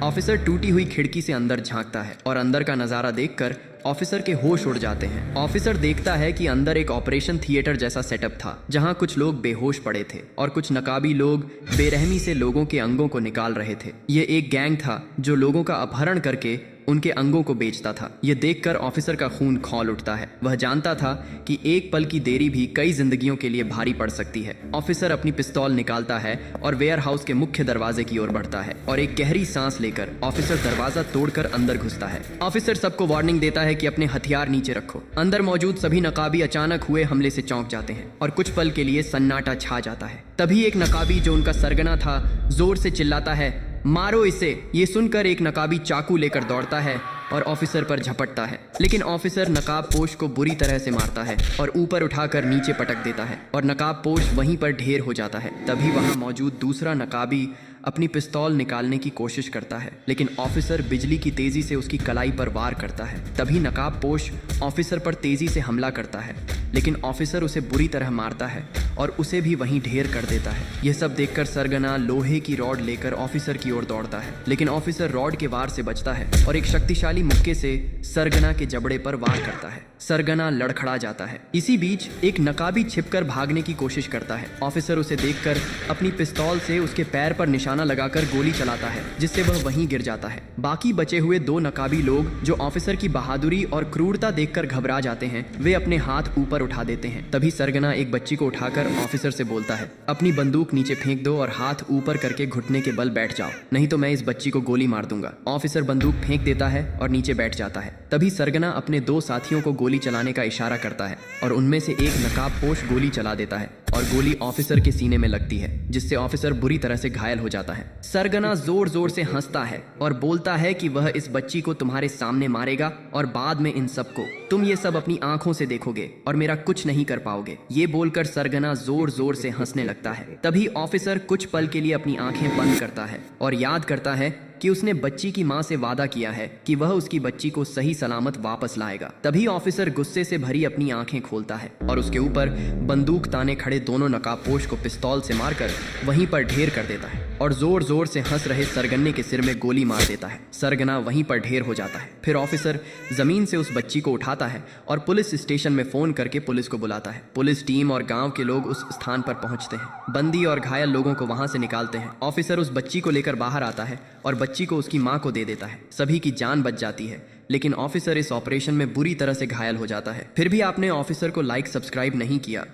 Officer टूटी हुई खिड़की से अंदर झांकता है और अंदर का नजारा देखकर ऑफिसर के होश उड़ जाते हैं। ऑफिसर देखता है कि अंदर एक ऑपरेशन थिएटर जैसा सेटअप था, जहां कुछ लोग बेहोश पड़े थे और कुछ नकाबी लोग बेरहमी से लोगों के अंगों को निकाल रहे थे। ये एक गैंग था जो लोगों का अपहरण करके उनके अंगों को बेचता था। ये देखकर ऑफिसर का खून खौल उठता है। वह जानता था कि एक पल की देरी भी कई जिंदगियों के लिए भारी पड़ सकती है। ऑफिसर अपनी पिस्तौल निकालता है और वेयर हाउस के मुख्य दरवाजे की ओर बढ़ता है और एक गहरी सांस लेकर ऑफिसर दरवाजा तोड़कर अंदर घुसता है। ऑफिसर सबको वार्निंग देता है कि अपने हथियार नीचे रखो। अंदर मौजूद सभी नकाबी अचानक हुए हमले से चौंक जाते हैं और कुछ पल के लिए सन्नाटा छा जाता है। तभी एक नकाबी जो उनका सरगना था जोर से चिल्लाता है, मारो इसे। ये सुनकर एक नकाबी चाकू लेकर दौड़ता है और ऑफिसर पर झपटता है, लेकिन ऑफिसर नकाबपोश को बुरी तरह से मारता है और ऊपर उठाकर नीचे पटक देता है और नकाबपोश वहीं पर ढेर हो जाता है। तभी वहां मौजूद दूसरा नकाबी अपनी पिस्तौल निकालने की कोशिश करता है, लेकिन ऑफिसर बिजली की तेजी से उसकी कलाई पर वार करता है। तभी नकाबपोश ऑफिसर पर तेजी से हमला करता है, लेकिन ऑफिसर उसे बुरी तरह मारता है और उसे भी वहीं ढेर कर देता है। यह सब देखकर सरगना लोहे की रॉड लेकर ऑफिसर की ओर दौड़ता है, लेकिन ऑफिसर रॉड के वार से बचता है और एक शक्तिशाली मुक्के से सरगना के जबड़े पर वार करता है। सरगना लड़खड़ा जाता है। इसी बीच एक नकाबी छिपकर भागने की कोशिश करता है। ऑफिसर उसे देखकर अपनी पिस्तौल से उसके पैर पर निशाना लगाकर गोली चलाता है, जिससे वह वहीं गिर जाता है। बाकी बचे हुए दो नकाबी लोग जो ऑफिसर की बहादुरी और क्रूरता देखकर घबरा जाते हैं, वे अपने हाथ ऊपर उठा देते हैं। तभी सरगना एक बच्ची को उठाकर ऑफिसर से बोलता है, अपनी बंदूक नीचे फेंक दो और हाथ ऊपर करके घुटने के बल बैठ जाओ, नहीं तो मैं इस बच्ची को गोली मार दूंगा। ऑफिसर बंदूक फेंक देता है और नीचे बैठ जाता है। तभी सरगना अपने दो साथियों को गोली चलाने का इशारा करता है और उनमें से एक नकाबपोश गोली चला देता है और गोली ऑफिसर के सीने में लगती है, जिससे ऑफिसर बुरी तरह से घायल हो जाता है। सरगना जोर जोर से हंसता है और बोलता है कि वह इस बच्ची को तुम्हारे सामने मारेगा और बाद में इन सबको तुम ये सब अपनी आंखों से देखोगे और मेरा कुछ नहीं कर पाओगे। ये बोलकर सरगना जोर जोर से हंसने लगता है। तभी ऑफिसर कुछ पल के लिए अपनी आंखें बंद करता है और याद करता है कि उसने बच्ची की मां से वादा किया है कि वह उसकी बच्ची को सही सलामत वापस लाएगा। तभी ऑफिसर गुस्से से भरी अपनी आंखें खोलता है और उसके ऊपर बंदूक ताने खड़े दोनों नकाबपोश को पिस्तौल से मारकर वहीं पर ढेर कर देता है और जोर जोर से हंस रहे सरगने के सिर में गोली मार देता है। सरगना वहीं पर ढेर हो जाता है। फिर ऑफिसर जमीन से उस बच्ची को उठाता है और पुलिस स्टेशन में फोन करके पुलिस को बुलाता है। पुलिस टीम और गांव के लोग उस स्थान पर पहुंचते हैं, बंदी और घायल लोगों को वहां से निकालते हैं। ऑफिसर उस बच्ची को लेकर बाहर आता है और बच्ची को उसकी मां को दे देता है। सभी की जान बच जाती है, लेकिन ऑफिसर इस ऑपरेशन में बुरी तरह से घायल हो जाता है। फिर भी आपने ऑफिसर को लाइक सब्सक्राइब नहीं किया